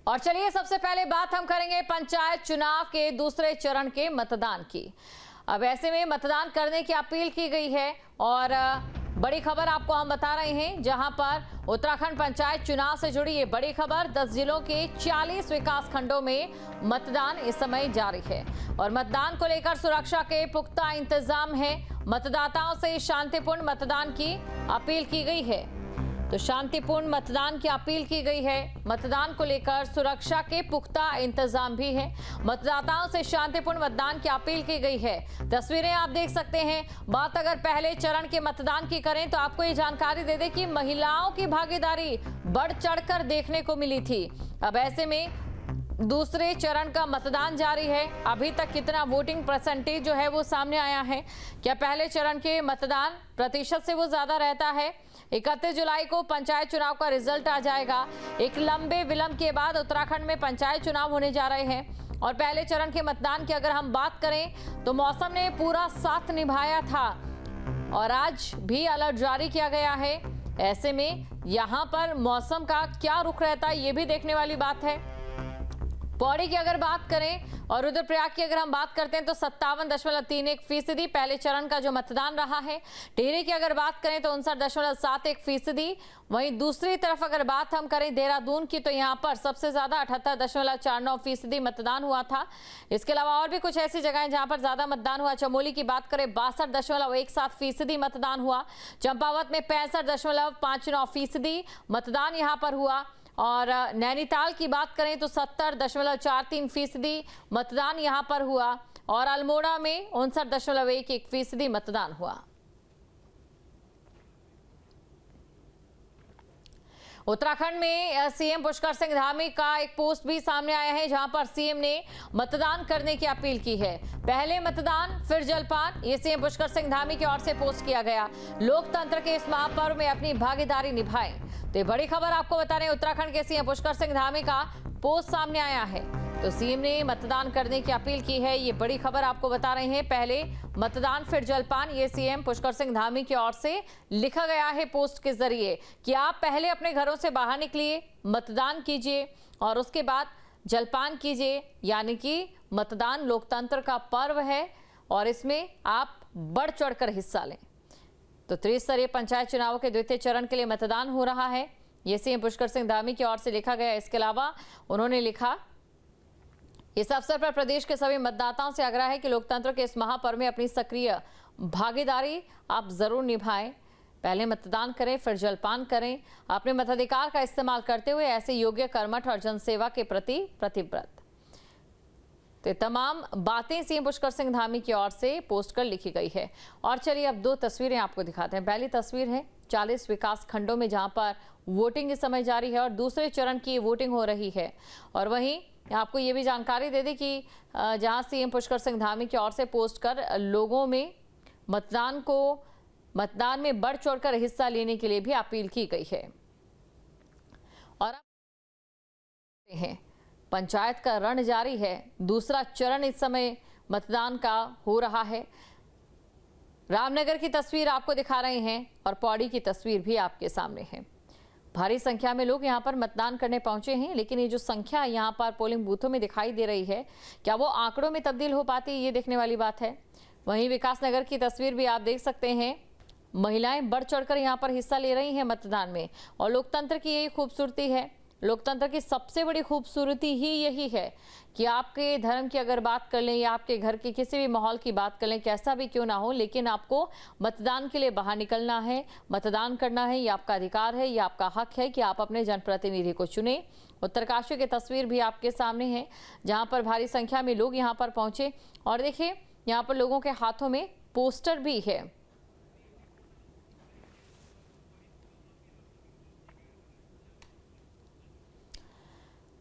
और चलिए सबसे पहले बात हम करेंगे पंचायत चुनाव के दूसरे चरण के मतदान की। अब ऐसे में मतदान करने की अपील की गई है और बड़ी खबर आपको हम बता रहे हैं, जहां पर उत्तराखंड पंचायत चुनाव से जुड़ी ये बड़ी खबर। 10 जिलों के 40 विकास खंडों में मतदान इस समय जारी है और मतदान को लेकर सुरक्षा के पुख्ता इंतजाम है। मतदाताओं से शांतिपूर्ण मतदान की अपील की गई है। तो शांतिपूर्ण मतदान की अपील की गई है। मतदान को लेकर सुरक्षा के पुख्ता इंतजाम भी है। मतदाताओं से शांतिपूर्ण मतदान की अपील की गई है। तस्वीरें आप देख सकते हैं। बात अगर पहले चरण के मतदान की करें तो आपको ये जानकारी दे दें कि महिलाओं की भागीदारी बढ़ चढ़कर देखने को मिली थी। अब ऐसे में दूसरे चरण का मतदान जारी है। अभी तक कितना वोटिंग परसेंटेज जो है वो सामने आया है। क्या पहले चरण के मतदान प्रतिशत से वो ज्यादा रहता है? 31 जुलाई को पंचायत चुनाव का रिजल्ट आ जाएगा। एक लंबे विलंब के बाद उत्तराखंड में पंचायत चुनाव होने जा रहे हैं और पहले चरण के मतदान की अगर हम बात करें तो मौसम ने पूरा साथ निभाया था और आज भी अलर्ट जारी किया गया है। ऐसे में यहाँ पर मौसम का क्या रुख रहता है ये भी देखने वाली बात है। पौड़ी की अगर बात करें और रुद्रप्रयाग की अगर हम बात करते हैं तो 57.31% पहले चरण का जो मतदान रहा है। टिहरी की अगर बात करें तो 59.71%। वहीं दूसरी तरफ अगर बात हम करें देहरादून की तो यहाँ पर सबसे ज्यादा 78.49% मतदान हुआ था। इसके अलावा और भी कुछ ऐसी जगह जहां पर ज्यादा मतदान हुआ। चमोली की बात करें 62.17% मतदान हुआ। चंपावत में 65.59% मतदान यहाँ पर हुआ और नैनीताल की बात करें तो 70.43% मतदान यहां पर हुआ और अल्मोड़ा में 59.11% मतदान हुआ। उत्तराखंड में सीएम पुष्कर सिंह धामी का एक पोस्ट भी सामने आया है, जहां पर सीएम ने मतदान करने की अपील की है। पहले मतदान फिर जलपान, ये सीएम पुष्कर सिंह धामी की ओर से पोस्ट किया गया। लोकतंत्र के इस महापर्व में अपनी भागीदारी निभाएं। तो ये बड़ी खबर आपको बता रहे हैं, उत्तराखंड के सीएम पुष्कर सिंह धामी का पोस्ट सामने आया है। तो सीएम ने मतदान करने की अपील की है। ये बड़ी खबर आपको बता रहे हैं। पहले मतदान फिर जलपान, ये सीएम पुष्कर सिंह धामी की ओर से लिखा गया है पोस्ट के जरिए कि आप पहले अपने घरों से बाहर निकलिए, मतदान कीजिए और उसके बाद जलपान कीजिए। यानी कि मतदान लोकतंत्र का पर्व है और इसमें आप बढ़ चढ़कर हिस्सा लें। तो त्रिस्तरीय पंचायत चुनावों के द्वितीय चरण के लिए मतदान हो रहा है। ये सीएम पुष्कर सिंह धामी की ओर से लिखा गया। इसके अलावा उन्होंने लिखा, इस अवसर पर प्रदेश के सभी मतदाताओं से आग्रह है कि लोकतंत्र के इस महापर्व में अपनी सक्रिय भागीदारी आप जरूर निभाएं। पहले मतदान करें फिर जलपान करें। अपने मताधिकार का इस्तेमाल करते हुए ऐसे योग्य, कर्मठ और जनसेवा के प्रति प्रतिबद्ध। तो तमाम बातें सीएम पुष्कर सिंह धामी की ओर से पोस्ट कर लिखी गई है। और चलिए अब दो तस्वीरें आपको दिखाते हैं। पहली तस्वीर है 40 विकास खंडों में जहां पर वोटिंग इस समय जारी है और दूसरे चरण की वोटिंग हो रही है। और वहीं आपको ये भी जानकारी दे दें कि जहां सीएम पुष्कर सिंह धामी की ओर से पोस्ट कर लोगों में मतदान में बढ़ चढ़कर हिस्सा लेने के लिए भी अपील की गई है। और अब पंचायत का रण जारी है। दूसरा चरण इस समय मतदान का हो रहा है। रामनगर की तस्वीर आपको दिखा रहे हैं और पौड़ी की तस्वीर भी आपके सामने है। भारी संख्या में लोग यहां पर मतदान करने पहुंचे हैं, लेकिन ये जो संख्या यहां पर पोलिंग बूथों में दिखाई दे रही है, क्या वो आंकड़ों में तब्दील हो पाती है, ये देखने वाली बात है। वहीं विकासनगर की तस्वीर भी आप देख सकते हैं। महिलाएं बढ़ चढ़कर यहां पर हिस्सा ले रही हैं मतदान में और लोकतंत्र की यही खूबसूरती है। लोकतंत्र की सबसे बड़ी खूबसूरती ही यही है कि आपके धर्म की अगर बात कर लें या आपके घर के किसी भी माहौल की बात कर लें, कैसा भी क्यों ना हो, लेकिन आपको मतदान के लिए बाहर निकलना है, मतदान करना है। ये आपका अधिकार है, ये आपका हक है कि आप अपने जनप्रतिनिधि को चुने। उत्तरकाशी की तस्वीर भी आपके सामने है, जहां पर भारी संख्या में लोग यहां पर पहुंचे और देखिए यहाँ पर लोगों के हाथों में पोस्टर भी है।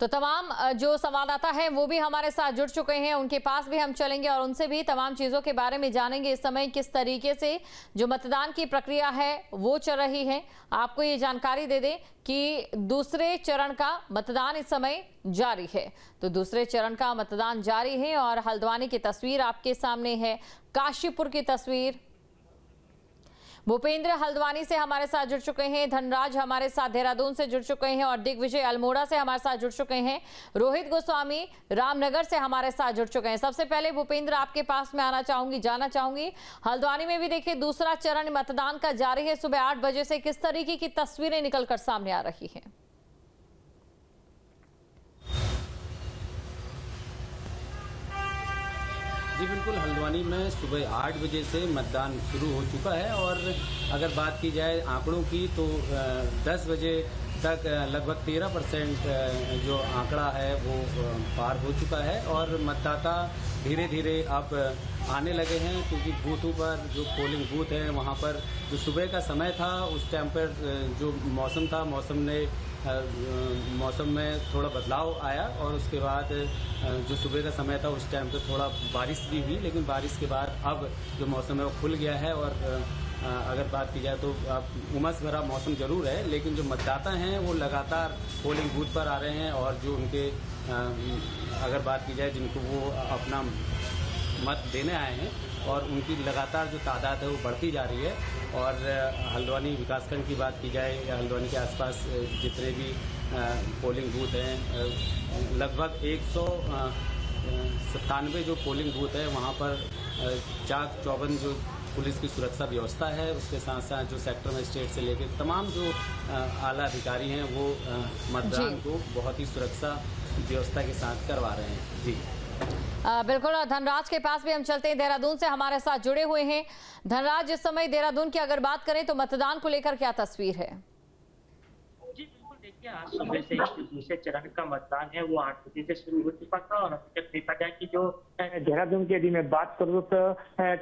तो तमाम जो संवाददाता हैं वो भी हमारे साथ जुड़ चुके हैं, उनके पास भी हम चलेंगे और उनसे भी तमाम चीज़ों के बारे में जानेंगे। इस समय किस तरीके से जो मतदान की प्रक्रिया है वो चल रही है। आपको ये जानकारी दे दें कि दूसरे चरण का मतदान इस समय जारी है। तो दूसरे चरण का मतदान जारी है और हल्द्वानी की तस्वीर आपके सामने है, काशीपुर की तस्वीर। भूपेंद्र हल्द्वानी से हमारे साथ जुड़ चुके हैं, धनराज हमारे साथ देहरादून से जुड़ चुके हैं और दिग्विजय अल्मोड़ा से हमारे साथ जुड़ चुके हैं। रोहित गोस्वामी रामनगर से हमारे साथ जुड़ चुके हैं। सबसे पहले भूपेंद्र, आपके पास में आना चाहूंगी, जानना चाहूंगी, हल्द्वानी में भी देखिए दूसरा चरण मतदान का जारी है। सुबह 8 बजे से किस तरीके की तस्वीरें निकलकर सामने आ रही हैं? जी बिल्कुल, हल्द्वानी में सुबह 8 बजे से मतदान शुरू हो चुका है और अगर बात की जाए आंकड़ों की तो 10 बजे तक लगभग 13% जो आंकड़ा है वो पार हो चुका है और मतदाता धीरे धीरे अब आने लगे हैं, क्योंकि बूथों पर जो पोलिंग बूथ है वहाँ पर जो सुबह का समय था उस टाइम पर जो मौसम था, मौसम में थोड़ा बदलाव आया और उसके बाद जो सुबह का समय था उस टाइम पर थोड़ा बारिश भी हुई, लेकिन बारिश के बाद अब जो मौसम है वो खुल गया है और अगर बात की जाए तो अब उमस भरा मौसम जरूर है, लेकिन जो मतदाता हैं वो लगातार पोलिंग बूथ पर आ रहे हैं और जो उनके अगर बात की जाए जिनको वो अपना मत देने आए हैं और उनकी लगातार जो तादाद है वो बढ़ती जा रही है। और हल्द्वानी विकासखंड की बात की जाए या हल्द्वानी के आसपास जितने भी पोलिंग बूथ हैं, लगभग 197 जो पोलिंग बूथ है वहाँ पर चाक चौबंद जो पुलिस की सुरक्षा व्यवस्था है, उसके साथ साथ जो सेक्टर मजिस्ट्रेट से लेकर तमाम जो आला अधिकारी हैं वो मतदान को बहुत ही सुरक्षा व्यवस्था के साथ करवा रहे हैं। जी बिल्कुल, और धनराज के पास भी हम चलते हैं, देहरादून से हमारे साथ जुड़े हुए हैं। धनराज, इस समय देहरादून की अगर बात करें तो मतदान को लेकर क्या तस्वीर है? जी बिल्कुल, देखिए आज सुबह से जो दूसरे चरण का मतदान है वो 8 बजे से शुरू हो चुका था और अभी तक देखा जाए कि जो देहरादून की यदि मैं बात करूँ तो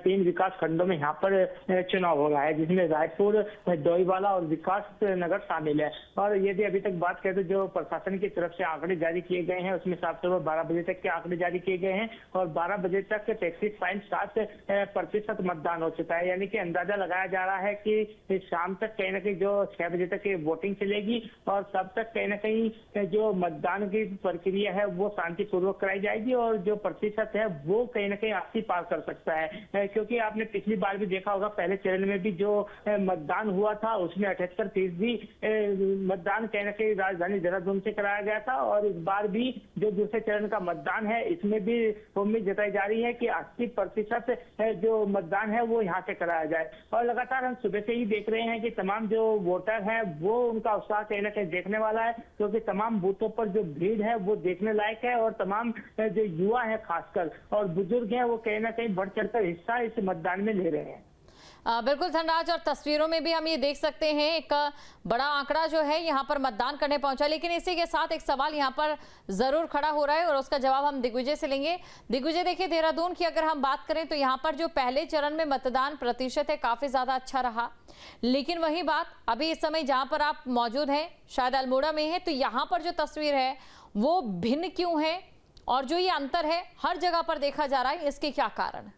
3 विकास खंडों में यहाँ पर चुनाव हो रहा है, जिसमें रायपुर, डोईवाला और विकास नगर शामिल है। और यदि अभी तक बात करें तो जो प्रशासन की तरफ से आंकड़े जारी किए गए हैं उसमें साफ तौर पर 12 बजे तक के आंकड़े जारी किए गए हैं और 12 बजे तक 33.7% मतदान हो चुका है। यानी कि अंदाजा लगाया जा रहा है कि शाम तक कहीं ना कहीं जो 6 बजे तक वोटिंग चलेगी और तब तक कहीं ना कहीं जो मतदान की प्रक्रिया है वो शांतिपूर्वक कराई जाएगी और जो प्रतिशत है वो कहीं ना कहीं 80 पार कर सकता है, क्योंकि आपने पिछली बार भी देखा होगा पहले चरण में भी जो मतदान हुआ था उसमें 78% मतदान कहीं ना कहीं राजधानी देहरादून से कराया गया था और इस बार भी जो दूसरे चरण का मतदान है इसमें भी उम्मीद जताई जा रही है कि 80% जो मतदान है वो यहाँ से कराया जाए। और लगातार हम सुबह से ही देख रहे हैं कि तमाम जो वोटर हैं वो उनका उत्साह कहीं ना कहीं देखने वाला है, क्योंकि तमाम बूथों पर जो भीड़ है वो देखने लायक है और तमाम जो युवा है खासकर और बुजुर्ग हैं वो कहीं ना कहीं बढ़ चढ़कर हिस्सा इस मतदान में ले रहे हैं। बिल्कुल धनराज, और तस्वीरों में भी हम ये देख सकते हैं एक बड़ा आंकड़ा जो है यहाँ पर मतदान करने पहुंचा, लेकिन इसी के साथ एक सवाल यहाँ पर जरूर खड़ा हो रहा है और उसका जवाब हम दिग्विजय से लेंगे। दिग्विजय, देखिए देहरादून की अगर हम बात करें तो यहाँ पर जो पहले चरण में मतदान प्रतिशत है काफी ज्यादा अच्छा रहा, लेकिन वही बात अभी इस समय जहाँ पर आप मौजूद हैं शायद अल्मोड़ा में है, तो यहाँ पर जो तस्वीर है वो भिन्न क्यों है और जो ये अंतर है हर जगह पर देखा जा रहा है, इसके क्या कारण है?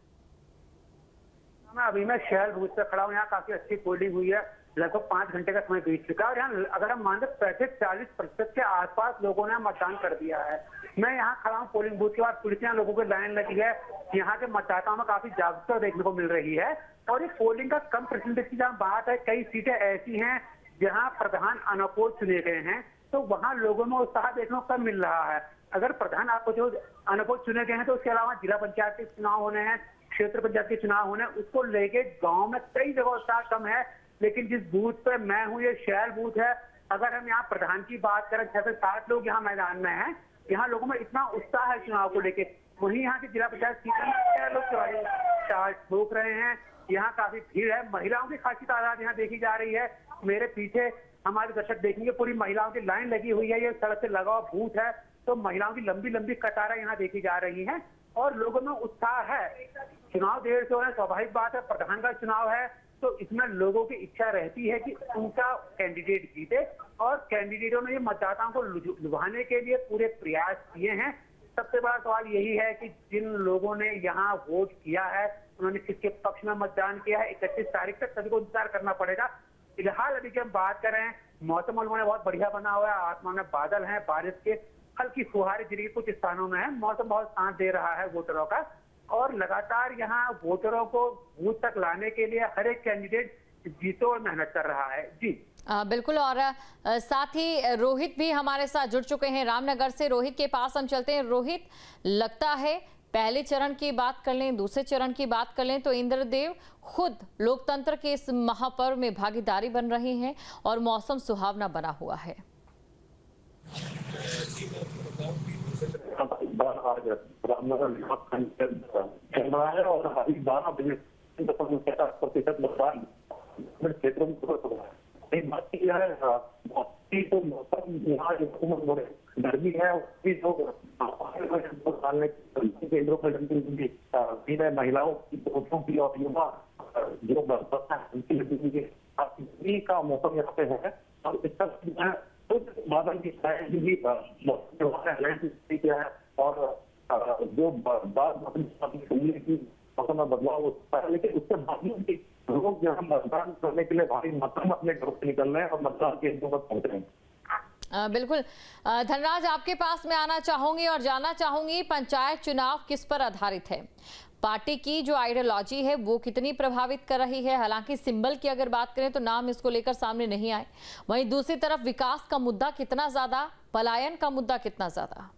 अभी मैं शहर बूथ पे खड़ा हूँ, यहाँ काफी अच्छी पोलिंग हुई है, लगभग 5 घंटे का समय बीत चुका है और यहाँ अगर हम मानते 35-40% के आसपास लोगों ने मतदान कर दिया है। मैं यहाँ खड़ा हूँ पोलिंग बूथ के बाद, पुलिस यहाँ लोगों की लाइन लगी है, यहाँ के मतदाताओं में काफी जागरूकता देखने को मिल रही है और इस पोलिंग का कम परसेंटेज की जहाँ बात है, कई सीटें ऐसी हैं जहाँ प्रधान अनअपोज चुने गए हैं तो वहाँ लोगों में उत्साह देखने को कम मिल रहा है। अगर प्रधान आपको जो अनअपोज चुने गए हैं तो उसके अलावा जिला पंचायत के चुनाव होने हैं, क्षेत्र पंचायत के चुनाव होने, उसको लेके गांव में कई जगह उत्साह कम है। लेकिन जिस बूथ पे मैं हूँ ये शहर बूथ है, अगर हम यहाँ प्रधान की बात करें 6 से 7 लोग यहाँ मैदान में हैं, यहाँ लोगों में इतना उत्साह है चुनाव को लेके। वहीं यहाँ की जिला पंचायत सीट में लोग ठोक रहे हैं, यहाँ काफी भीड़ है, महिलाओं की खासी तादाद यहाँ देखी जा रही है। मेरे पीछे हमारे दर्शक देखेंगे पूरी महिलाओं की लाइन लगी हुई है, ये सड़क से लगा हुआ बूथ है तो महिलाओं की लंबी लंबी कतारें यहाँ देखी जा रही हैं और लोगों में उत्साह है। चुनाव देर से हो रहा है, स्वाभाविक बात है, प्रधान का चुनाव है तो इसमें लोगों की इच्छा रहती है कि उनका कैंडिडेट जीते और कैंडिडेटों ने ये मतदाताओं को लुभाने के लिए पूरे प्रयास किए हैं। सबसे बड़ा सवाल यही है कि जिन लोगों ने यहाँ वोट किया है उन्होंने किसके पक्ष में मतदान किया है। 31 तारीख तक सभी को इंतजार करना पड़ेगा। फिलहाल अभी की हम बात कर रहे हैं, मौसम उन्होंने बहुत बढ़िया बना हुआ है, आसमान में बादल है, बारिश के हल्की फुहारे जिले के कुछ स्थानों में है, मौसम बहुत साथ दे रहा है वोटरों का और लगातार यहाँ वोटरों को बूथ तक लाने के लिए हर एक कैंडिडेट जीतो और मेहनत कर रहा है। जी बिल्कुल। और साथ ही रोहित भी हमारे साथ जुड़ चुके हैं रामनगर से। रोहित के पास हम चलते हैं। रोहित, लगता है पहले चरण की बात कर लें, दूसरे चरण की बात कर लें तो इंद्रदेव खुद लोकतंत्र के इस महापर्व में भागीदारी बन रहे हैं और मौसम सुहावना बना हुआ है। आज रामनगर चल रहा है और अभी 12 बजे 50% मतदान क्षेत्रों में बात की जाए तो मौसम यहाँ गर्मी है, डालने केंद्रों पर महिलाओं की, पुरुषों की और युवा जो का मौसम यहाँ पे है। और इसका बादल की किया है और जो मौसम में बदलाव होता है, लेकिन उसके बावजूद भी लोग यहाँ मतदान करने के लिए भारी मात्रा में अपने घरों से निकल रहे हैं और मतदान केंद्रों पर पहुंच रहे हैं। बिल्कुल। धनराज, आपके पास मैं आना चाहूंगी और जानना चाहूंगी पंचायत चुनाव किस पर आधारित है? पार्टी की जो आइडियोलॉजी है वो कितनी प्रभावित कर रही है? हालांकि सिंबल की अगर बात करें तो नाम इसको लेकर सामने नहीं आए, वहीं दूसरी तरफ विकास का मुद्दा कितना ज्यादा, पलायन का मुद्दा कितना ज्यादा?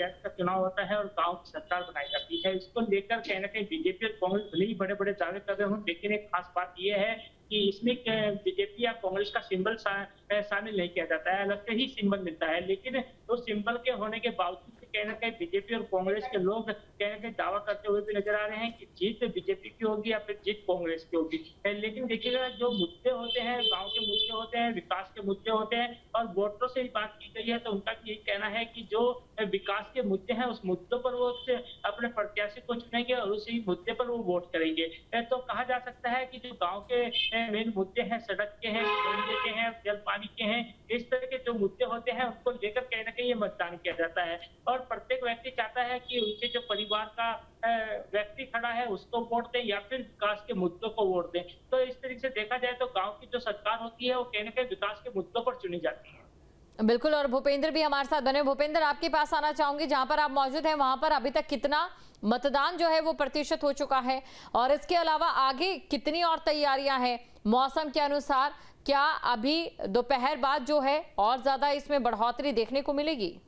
का चुनाव होता है और गांव की सरकार बनाई जाती है। इसको लेकर कहीं ना कहीं बीजेपी और कांग्रेस भले ही बड़े बड़े दावे कर रहे हो, लेकिन एक खास बात यह है कि इसमें बीजेपी या कांग्रेस का सिंबल शामिल नहीं किया जाता है, अलग से ही सिंबल मिलता है। लेकिन तो सिंबल के होने के बावजूद कहीं ना कहीं बीजेपी और कांग्रेस के लोग कहीं ना कहीं दावा करते हुए भी नजर आ रहे हैं कि जीत बीजेपी की होगी या फिर जीत कांग्रेस की होगी। लेकिन देखिएगा, जो मुद्दे होते हैं, गांव के मुद्दे होते हैं, विकास के मुद्दे होते हैं और वोटरों से ही बात की गई है तो उनका यही कहना है कि जो विकास के मुद्दे हैं उस मुद्दों पर वो अपने प्रत्याशी को चुनेंगे और उसी मुद्दे पर वो वोट करेंगे। तो कहा जा सकता है कि जो गाँव के मेन मुद्दे हैं, सड़क के हैं, बिजली के हैं, जल पानी के हैं, इस तरह के जो मुद्दे होते हैं उनको लेकर कहीं ना कहीं ये मतदान किया जाता है। और प्रत्येक व्यक्ति चाहता है कि उनके जो परिवार का व्यक्ति खड़ा है उसको वोट दें या फिर विकास के मुद्दों को वोट दें। तो इस तरीके से देखा जाए तो गांव की जो सरकार होती है वो कहीं ना कहीं विकास के मुद्दों पर चुनी जाती है। बिल्कुल। और भूपेंद्र भी हमारे साथ बने। भूपेंद्र, आपके पास आना चाहूंगी, जहां पर आप मौजूद हैं वहां पर अभी तक कितना मतदान जो है वो प्रतिशत हो चुका है और इसके अलावा आगे कितनी और तैयारियां हैं मौसम के अनुसार? क्या अभी दोपहर बाद जो है और ज्यादा इसमें बढ़ोतरी देखने को मिलेगी?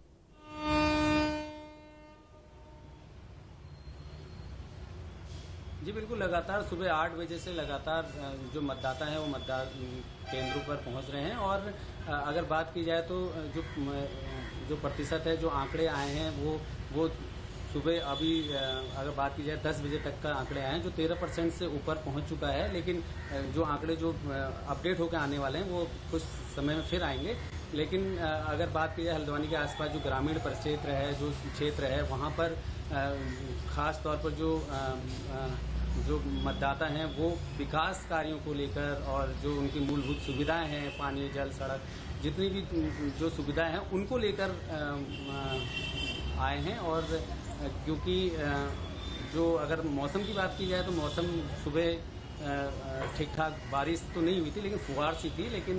जी बिल्कुल, लगातार सुबह 8 बजे से लगातार जो मतदाता हैं वो मतदान केंद्रों पर पहुंच रहे हैं। और अगर बात की जाए तो जो प्रतिशत है, जो आंकड़े आए हैं वो सुबह अभी अगर बात की जाए 10 बजे तक का आंकड़े आए हैं जो 13% से ऊपर पहुंच चुका है। लेकिन जो आंकड़े जो अपडेट होकर आने वाले हैं वो कुछ समय में फिर आएंगे। लेकिन अगर बात की जाए हल्द्वानी के आसपास जो ग्रामीण परिक्षेत्र है, जो क्षेत्र है, वहाँ पर खास तौर पर जो मतदाता हैं वो विकास कार्यों को लेकर और जो उनकी मूलभूत सुविधाएं हैं, पानी, जल, सड़क, जितनी भी जो सुविधाएं हैं उनको लेकर आए हैं। और क्योंकि जो अगर मौसम की बात की जाए तो मौसम सुबह ठीक ठाक बारिश तो नहीं हुई थी, लेकिन फुहार सी थी। लेकिन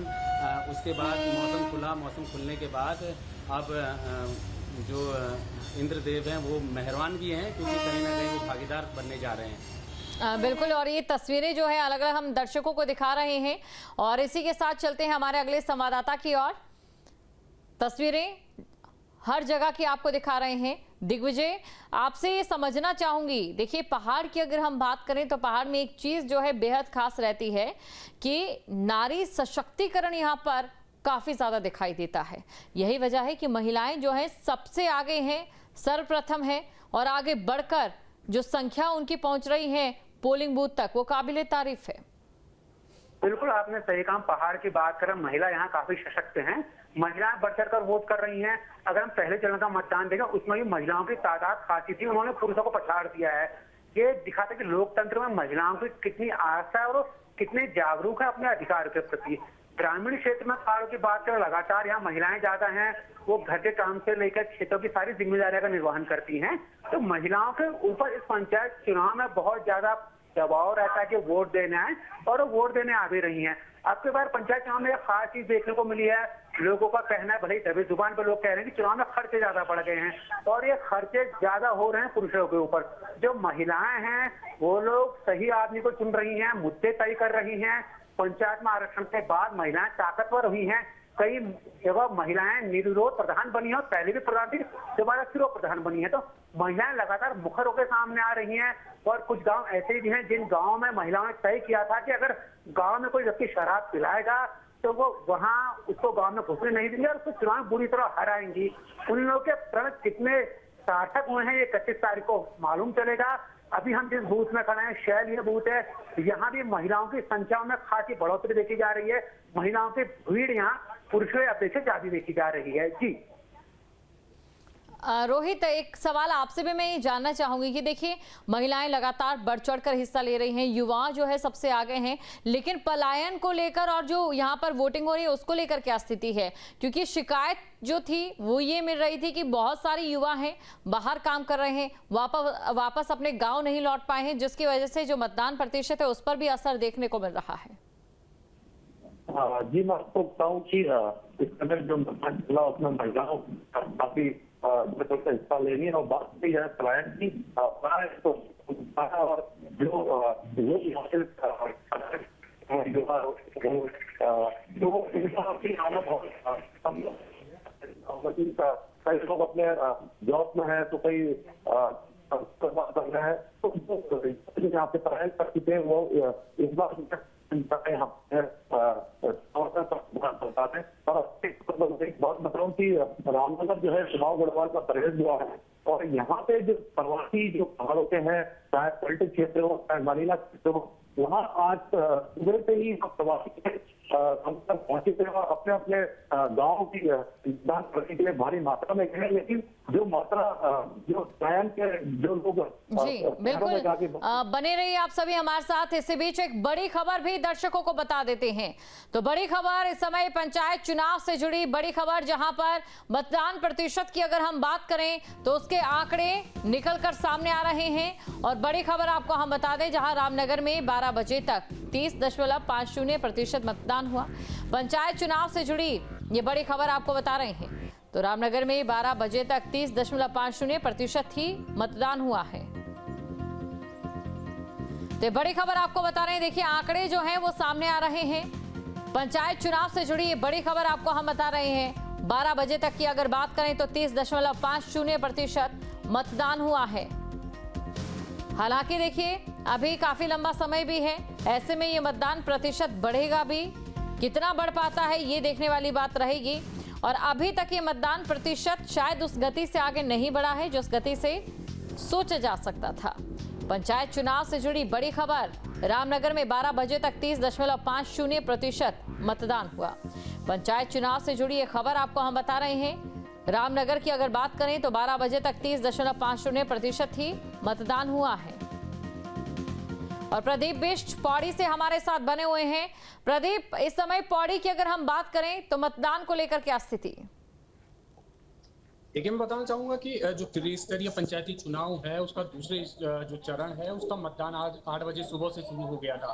उसके बाद मौसम खुला। मौसम खुलने के बाद अब जो इंद्रदेव हैं वो मेहरबान भी हैं, क्योंकि कहीं ना कहीं वो भागीदार बनने जा रहे हैं। बिल्कुल। और ये तस्वीरें जो है अलग अलग हम दर्शकों को दिखा रहे हैं और इसी के साथ चलते हैं हमारे अगले संवाददाता की ओर। तस्वीरें हर जगह की आपको दिखा रहे हैं। दिग्विजय, आपसे ये समझना चाहूंगी, देखिए पहाड़ की अगर हम बात करें तो पहाड़ में एक चीज जो है बेहद खास रहती है कि नारी सशक्तिकरण यहाँ पर काफी ज्यादा दिखाई देता है। यही वजह है कि महिलाएं जो हैं सबसे आगे हैं, सर्वप्रथम है और आगे बढ़कर जो संख्या उनकी पहुंच रही है पोलिंग बूथ तक, वो काबिले तारीफ है। बिल्कुल, आपने सही कहा। पहाड़ की बात करें, महिला यहाँ काफी सशक्त हैं। महिलाएं बढ़ चढ़ कर वोट कर रही हैं। अगर हम पहले चरण का मतदान देखें उसमें भी महिलाओं की तादाद खासी थी, उन्होंने पुरुषों को पछाड़ दिया है। ये दिखाता है कि लोकतंत्र में महिलाओं की कितनी आस्था है और कितने जागरूक है अपने अधिकार के प्रति। ग्रामीण क्षेत्र में पहाड़ों की बात करें, लगातार यहाँ महिलाएं ज्यादा हैं। वो घर के काम से लेकर खेतों की सारी जिम्मेदारियों का निर्वहन करती हैं। तो महिलाओं के ऊपर इस पंचायत चुनाव में बहुत ज्यादा दबाव रहता है कि वोट देना है और वो वोट देने आ भी रही हैं। अब की बार पंचायत चुनाव में एक खास चीज देखने को मिली है। लोगों का कहना है, भले ही दबे जुबान पर लोग कह रहे हैं कि चुनाव में खर्चे ज्यादा बढ़ गए हैं और ये खर्चे ज्यादा हो रहे हैं पुरुषों के ऊपर। जो महिलाएं हैं वो लोग सही आदमी को चुन रही हैं, मुद्दे तय कर रही हैं। पंचायत में आरक्षण के बाद महिलाएं ताकतवर हुई हैं। कई जगह महिलाएं निर्विरोध प्रधान बनी है और पहले भी प्रधान थी, दोबारा फिर वो प्रधान बनी है। तो महिलाएं लगातार मुखर होकर सामने आ रही हैं और कुछ गांव ऐसे भी हैं जिन गांवों में महिलाओं ने तय किया था कि अगर गांव में कोई व्यक्ति शराब पिलाएगा तो वो वहां उसको गांव में घुसने नहीं देंगे और उसको चुनाव में बुरी तरह हराएंगी। उन लोगों के प्रण कितने सार्थक हुए हैं ये 31 तारीख को मालूम चलेगा। अभी हम जिस बूथ में खड़े हैं, शैल ये बूथ है, यहाँ भी महिलाओं की संख्या में खासी बढ़ोतरी देखी जा रही है। महिलाओं की भीड़ यहाँ पुरुषों अपेक्षा ज्यादा देखी जा रही है। जी रोहित, एक सवाल आपसे भी मैं ये जानना चाहूंगी कि देखिए महिलाएं लगातार बढ़ चढ़कर हिस्सा ले रही हैं, युवा जो है सबसे आगे हैं, लेकिन पलायन को लेकर और जो यहाँ पर वोटिंग हो रही है उसको लेकर क्या स्थिति है? क्योंकि शिकायत जो थी वो ये मिल रही थी कि बहुत सारे युवा हैं, बाहर काम कर रहे हैं, वापस अपने गाँव नहीं लौट पाए हैं, जिसकी वजह से जो मतदान प्रतिशत है उस पर भी असर देखने को मिल रहा है। जी मैं आपको बताऊं कि इस समय जो मतदान चला उसमें महिलाओं काफी हिस्सा लेनी है और बात की है पलायन की तो और कई लोग अपने जॉब में है तो कई कर रहे हैं तो यहाँ पे पलायन कर चुके हैं वो इस बार बहुत बताऊं कि रामनगर जो है चुनाव गढ़वाल का परहेज हुआ है और यहाँ पे जो प्रवासी जो बाहर होते हैं, चाहे पॉलिटिक क्षेत्र हो चाहे मानीला क्षेत्र हो, वहाँ आज सुबह से ही प्रवासी पहुंचे थे और अपने अपने गाँव की मतदान करने के लिए भारी मात्रा में गए। लेकिन जो मात्रा जो स्वयं के जो लोग जी बिल्कुल बने रहिए आप सभी हमारे साथ। इसी बीच एक बड़ी खबर भी दर्शकों को बता देते हैं। तो बड़ी खबर इस समय पंचायत चुनाव से जुड़ी बड़ी खबर, जहां पर मतदान प्रतिशत की अगर हम बात करें तो उसके आंकड़े निकलकर सामने आ रहे हैं। और बड़ी खबर आपको हम बता दें, जहां रामनगर में 12 बजे तक 30.50% मतदान हुआ। पंचायत चुनाव से जुड़ी ये बड़ी खबर आपको बता रहे हैं। तो रामनगर में 12 बजे तक 30.50% ही मतदान हुआ है। तो बड़ी खबर आपको बता रहे हैं। देखिए आंकड़े जो हैं वो सामने आ रहे हैं। पंचायत चुनाव से जुड़ी ये बड़ी खबर आपको हम बता रहे हैं। 12 बजे तक की अगर बात करें तो 30.50% मतदान हुआ है। हालांकि देखिए अभी काफी लंबा समय भी है, ऐसे में ये मतदान प्रतिशत बढ़ेगा भी, कितना बढ़ पाता है ये देखने वाली बात रहेगी। और अभी तक ये मतदान प्रतिशत शायद उस गति से आगे नहीं बढ़ा है जिस गति से सोचा जा सकता था। पंचायत चुनाव से जुड़ी बड़ी खबर, रामनगर में 12 बजे तक 30.50% मतदान हुआ। पंचायत चुनाव से जुड़ी ये खबर आपको हम बता रहे हैं। रामनगर की अगर बात करें तो 12 बजे तक 30.50% ही मतदान हुआ है। और प्रदीप बिष्ट पौड़ी से हमारे साथ बने हुए हैं। प्रदीप, इस समय पौड़ी की अगर हम बात करें तो मतदान को लेकर क्या स्थिति? देखिए मैं बताना चाहूंगा कि जो त्रिस्तरीय पंचायती चुनाव है उसका दूसरे जो चरण है उसका मतदान आज 8 बजे सुबह से शुरू हो गया था।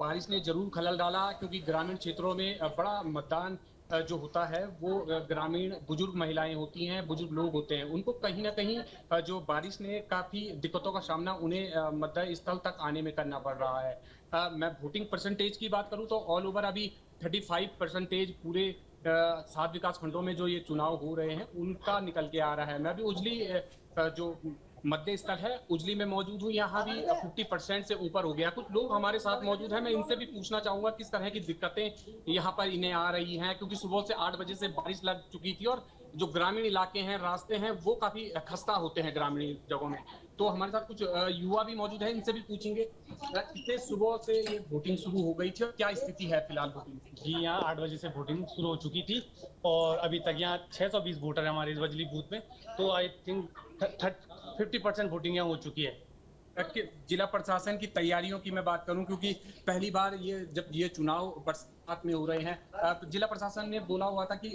बारिश ने जरूर खलल डाला क्योंकि ग्रामीण क्षेत्रों में बड़ा मतदान जो होता है वो ग्रामीण बुजुर्ग महिलाएं होती हैं, बुजुर्ग लोग होते हैं, उनको कहीं ना कहीं जो बारिश ने काफी दिक्कतों का सामना उन्हें मतदान स्थल तक आने में करना पड़ रहा है। मैं वोटिंग परसेंटेज की बात करूं तो ऑल ओवर अभी 35% पूरे 7 विकास खंडों में जो ये चुनाव हो रहे हैं उनका निकल के आ रहा है। मैं अभी उजली जो मतदेय स्थल है उजली में मौजूद हूँ, यहाँ भी 50% से ऊपर हो गया। कुछ लोग हमारे साथ मौजूद हैं, मैं इनसे भी पूछना चाहूंगा किस तरह की दिक्कतें यहाँ पर इन्हें आ रही हैं, क्योंकि सुबह से 8 बजे से बारिश लग चुकी थी और जो ग्रामीण इलाके हैं, रास्ते हैं, वो काफी खस्ता होते हैं ग्रामीण जगहों में। तो हमारे साथ कुछ युवा भी मौजूद हैं, इनसे भी पूछेंगे कितने सुबह से ये वोटिंग शुरू हो गई थी और क्या स्थिति है फिलहाल वोटिंग की? जी, यहाँ 8 बजे से वोटिंग शुरू हो चुकी थी और अभी तक यहाँ 620 वोटर है हमारे इस बजली बूथ में। तो आई थिंक 50% वोटिंग यहाँ हो चुकी है। जिला प्रशासन की तैयारियों की मैं बात करूं, क्योंकि पहली बार जब ये चुनाव बरसात में हो रहे हैं, जिला प्रशासन ने बोला हुआ था कि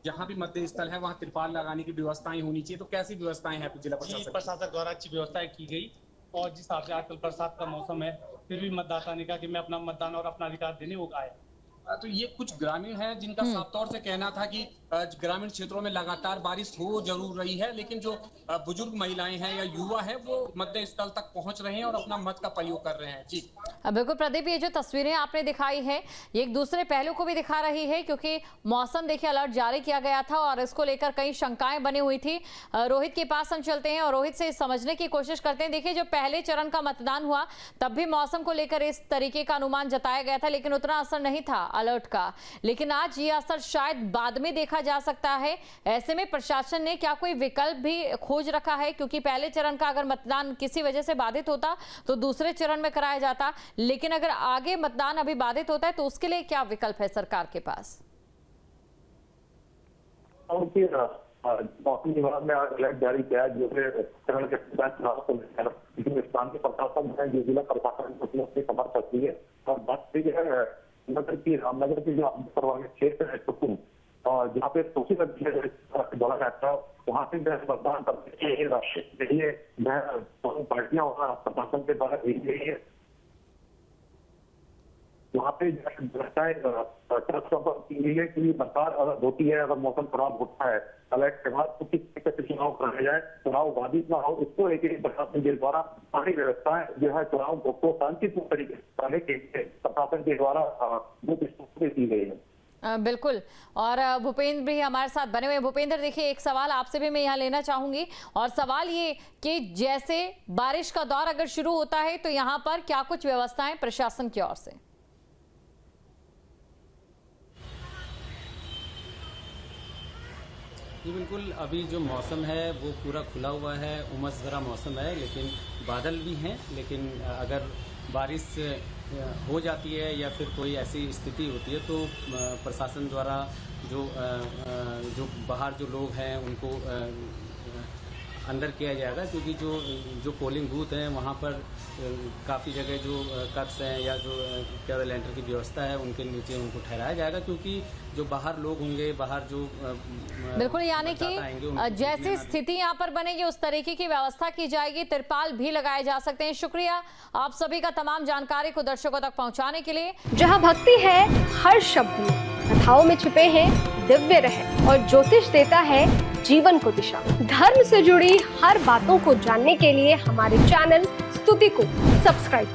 जहां भी मतदेय स्थल है वहां तिरपाल लगाने की व्यवस्थाएं होनी चाहिए। तो कैसी व्यवस्थाएं हैं जिला प्रशासन द्वारा? अच्छी व्यवस्थाएं की गई और जिस हिसाब से आजकल बरसात का मौसम है फिर भी मतदाता ने कहा कि मैं अपना मतदान और अपना अधिकार देने को आया। तो ये कुछ ग्रामीण हैं जिनका साफ तौर से कहना था कि ग्रामीण क्षेत्रों में लगातार बारिश हो जरूर रही है, लेकिन जो बुजुर्ग महिलाएं हैं या युवा है वो मतदेय स्थल तक पहुंच रहे हैं और अपना मत का प्रयोग कर रहे हैं। जी बिल्कुल प्रदीप, ये जो तस्वीरें आपने दिखाई है ये एक दूसरे पहलू को भी दिखा रही है, क्योंकि मौसम देखिए अलर्ट जारी किया गया था और इसको लेकर कई शंकाएं बनी हुई थी। रोहित के पास हम चलते हैं और रोहित से समझने की कोशिश करते हैं। देखिए, जो पहले चरण का मतदान हुआ तब भी मौसम को लेकर इस तरीके का अनुमान जताया गया था, लेकिन उतना असर नहीं था अलर्ट का। लेकिन आज ये असर शायद बाद में देखा जा सकता है। ऐसे में प्रशासन ने क्या कोई विकल्प भी खोज रखा है? क्योंकि पहले चरण का अगर मतदान किसी वजह से बाधित होता तो दूसरे चरण में कराया जाता, लेकिन अगर आगे मतदान अभी बाधित होता है तो उसके लिए क्या विकल्प है सरकार के पास? मौसम विभाग ने आज अलर्ट जारी किया है, जो चरण के चुनाव को लेकर हिंदुस्तान के प्रशासन है, जो जिला प्रशासन उसने खबर करती है। और बात है नगर की रामनगर की जो परवाने क्षेत्र है सुकून, और जहाँ पे सोची लगती है बोला जाता है, वहाँ पे मतदान करने के लिए पार्टियां वहाँ प्रशासन के द्वारा भेजी गई है। वहाँ पे कि बरसात अगर होती है, अगर मौसम खराब होता है अलर्ट के बाद, तो किस तरीके से चुनाव कराया जाए, चुनाव बाधित ना हो, इसको लेकर प्रशासन के द्वारा सारी व्यवस्थाएं जो है चुनाव को शांतिपूर्ण तरीके से कराने के लिए प्रशासन के द्वारा की गई है। बिल्कुल। और भूपेंद्र भी हमारे साथ बने हुए। भूपेंद्र, देखिए एक सवाल आपसे भी मैं यहाँ लेना चाहूंगी, और सवाल ये कि जैसे बारिश का दौर अगर शुरू होता है तो यहाँ पर क्या कुछ व्यवस्थाएं प्रशासन की ओर से? जी बिल्कुल, अभी जो मौसम है वो पूरा खुला हुआ है, उमस भरा मौसम है, लेकिन बादल भी हैं। लेकिन अगर बारिश हो जाती है या फिर कोई ऐसी स्थिति होती है तो प्रशासन द्वारा जो बाहर जो लोग हैं उनको अंदर किया जाएगा, क्योंकि जो पोलिंग बूथ हैं वहाँ पर काफ़ी जगह जो कक्ष हैं या जो केवल एंटर की व्यवस्था है उनके नीचे उनको ठहराया जाएगा, क्योंकि जो बाहर लोग होंगे, बाहर जो बिल्कुल, यानी कि जैसी स्थिति यहाँ पर बनेगी उस तरीके की व्यवस्था की जाएगी। तिरपाल भी लगाए जा सकते हैं। शुक्रिया आप सभी का तमाम जानकारी को दर्शकों तक पहुँचाने के लिए। जहाँ भक्ति है हर शब्द में, कथाओं में छिपे हैं दिव्य रहस्य, और ज्योतिष देता है जीवन को दिशा। धर्म से जुड़ी हर बातों को जानने के लिए हमारे चैनल स्तुति को सब्सक्राइब